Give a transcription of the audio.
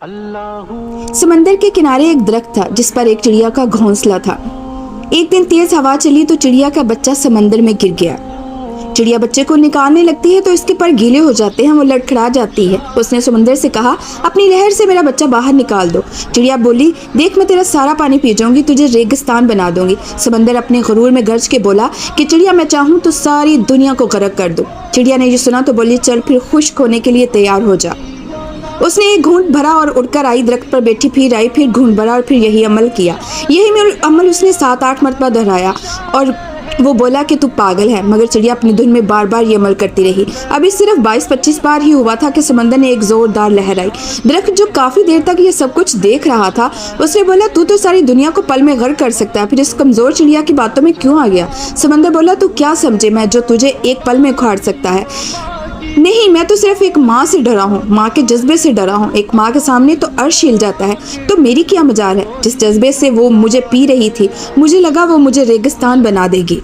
समंदर के किनारे एक दरख्त था जिस पर एक चिड़िया का घोंसला था। एक दिन तेज हवा चली तो चिड़िया का बच्चा समंदर में गिर गया। चिड़िया बच्चे को निकालने लगती है तो इसके पर गीले हो जाते हैं, वो लड़खड़ा जाती है। उसने समंदर से कहा, अपनी लहर से मेरा बच्चा बाहर निकाल दो। चिड़िया बोली, देख मैं तेरा सारा पानी पी जाऊंगी, तुझे रेगिस्तान बना दूंगी। समंदर अपने गुरूर में गरज के बोला कि चिड़िया मैं चाहूँ तो सारी दुनिया को गर्क कर दूं। चिड़िया ने ये सुना तो बोली, चल फिर खुश्क होने के लिए तैयार हो जा। उसने एक घूंट भरा और उड़कर आई, दरख्त पर बैठी, फिर आई, फिर घूंट भरा और फिर यही अमल किया। यही अमल उसने 7-8 मरतबा दोहराया और वो बोला कि तू पागल है, मगर चिड़िया अपनी धुन में बार बार ये अमल करती रही। अभी सिर्फ 22-25 बार ही हुआ था कि समंदर ने एक जोरदार लहर आई। दरख्त जो काफी देर तक ये सब कुछ देख रहा था, उसने बोला, तू तो सारी दुनिया को पल में गर्क कर सकता है, फिर इस कमजोर चिड़िया की बातों में क्यों आ गया? समंदर बोला, तू क्या समझे मैं जो तुझे एक पल में उखाड़ सकता है? नहीं, मैं तो सिर्फ एक माँ से डरा हूँ, माँ के जज्बे से डरा हूँ। एक माँ के सामने तो अर्श हिल जाता है, तो मेरी क्या मजाल है? जिस जज्बे से वो मुझे पी रही थी, मुझे लगा वो मुझे रेगिस्तान बना देगी।